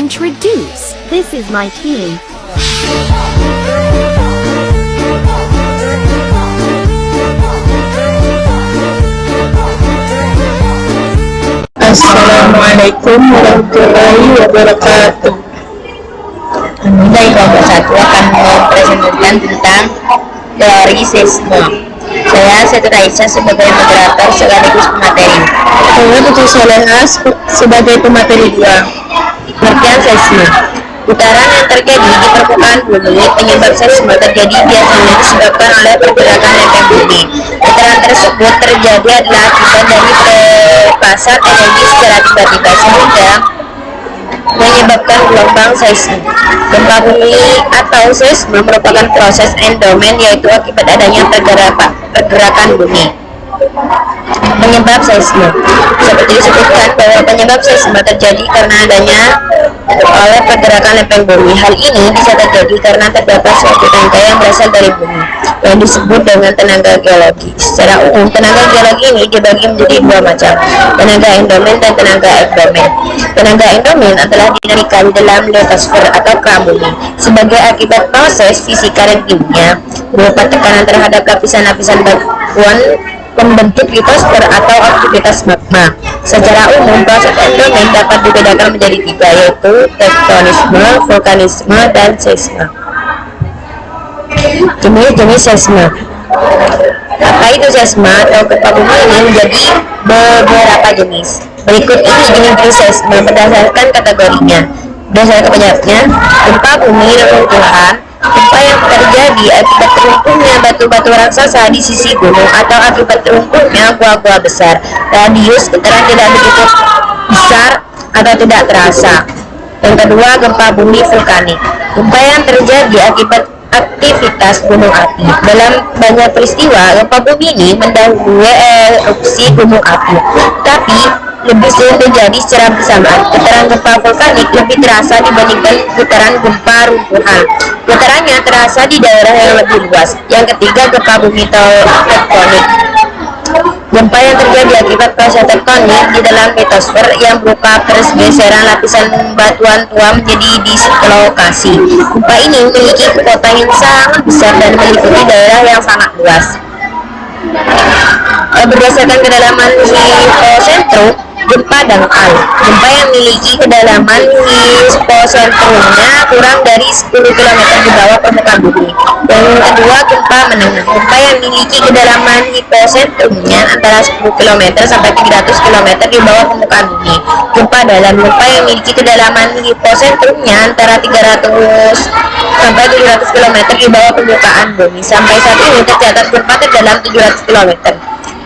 introduce. This is my team. Assalamualaikum warahmatullahi wabarakatuh. Nilai kelompok 1 akan mempresentasikan tentang teori seisme. Saya Setu Raisa sebagai moderator sekaligus pemateri. Saya Putri Soleha sebagai pemateri 2. Pengertian seisme: putaran yang terjadi di permukaan bumi. Penyebab seisme terjadi biasanya disebabkan oleh pergerakan lempeng bumi. Putaran tersebut terjadi adalah akibat dari pelepasan energi secara tiba-tiba sehingga menyebabkan gelombang seisme. Gempa bumi atau seisme merupakan proses endomen, yaitu akibat adanya pergerakan bumi. Penyebab seisme: seperti disebutkan bahwa penyebab seisme terjadi karena adanya oleh pergerakan lempeng bumi. Hal ini bisa terjadi karena terdapat suatu tenaga yang berasal dari bumi yang disebut dengan tenaga geologi. Secara umum, tenaga geologi ini dibagi menjadi dua macam: tenaga endomen dan tenaga eksogen. Tenaga endomen adalah dinamika di dalam litosfer atau keram bumi sebagai akibat proses fisika dan kimia berupa tekanan terhadap lapisan-lapisan batuan pembentuk litosfer atau aktivitas magma. Secara umum, proses endomen dapat dibedakan menjadi tiga, yaitu tektonisme, vulkanisme, dan seisme. Jenis-jenis seisme. Apa itu seisme atau gempa bumi ini menjadi beberapa jenis. Berikut ini jenis-jenis seisme berdasarkan kategorinya. Berdasarkan penyebabnya: gempa bumi reruntuhan, gempa yang terjadi akibat teruntuhnya batu-batu raksasa di sisi gunung atau akibat teruntuhnya gua-gua besar. Radius getaran tidak begitu besar atau tidak terasa. Yang kedua, gempa bumi vulkanik, gempa yang terjadi akibat aktivitas gunung api. Dalam banyak peristiwa, gempa bumi ini mendahului erupsi gunung api, tapi lebih sering terjadi secara bersamaan. Getaran gempa vulkanik lebih terasa dibandingkan getaran gempa runtuhan. Getarannya terasa di daerah yang lebih luas. Yang ketiga, gempa bumi tektonik, gempa yang terjadi akibat proses tektonik di dalam litosfer yang berupa pergeseran lapisan batuan tua menjadi dislokasi. Gempa ini memiliki kekuatan yang sangat besar dan meliputi daerah yang sangat luas. Berdasarkan kedalaman hipocentrum, gempa dangkal, gempa yang memiliki kedalaman hipocentrumnya kurang dari 10 km di bawah permukaan bumi. Yang kedua, gempa menengah, gempa yang memiliki kedalaman hipocentrumnya antara 10 km sampai 300 km di bawah permukaan bumi. Gempa dalam, gempa yang memiliki kedalaman hipocentrumnya antara 300 sampai 700 km di bawah permukaan bumi. Sampai saat ini tercatat gempa terdalam 700 km.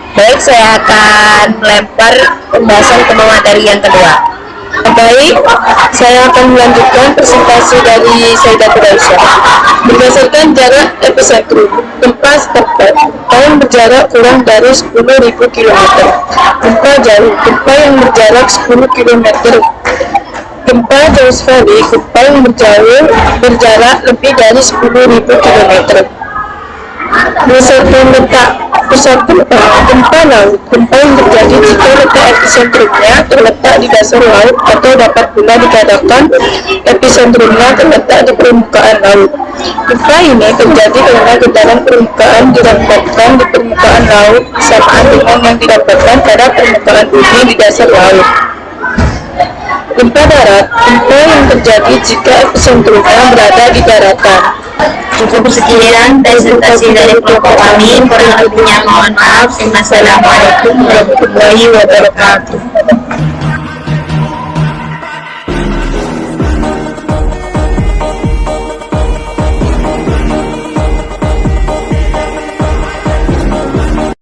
Baik, saya akan melempar pembahasan ke materi yang kedua. Baik, saya akan melanjutkan presentasi dari Sayyidah Raisa. Berdasarkan jarak epicentrum, gempa setempat yang berjarak kurang dari 10.000 km. Gempa jauh, gempa yang berjarak 10 km. Gempa jauh sekali, gempa yang berjarak lebih dari 10.000 km. Berdasarkan letak pusat gempa laut, gempa yang terjadi jika letak epicentrumnya terletak di dasar laut, atau dapat pula dikatakan epicentrumnya terletak di permukaan laut. Gempa ini terjadi karena getaran permukaan didapatkan di permukaan laut bersamaan dengan yang didapatkan pada permukaan bumi di dasar laut. Gempa darat, gempa yang terjadi jika epicentrumnya berada di daratan. Cukup sekian presentasi dari kelompok kami. Kurang lebihnya mohon maaf. Wassalamualaikum warahmatullahi wabarakatuh.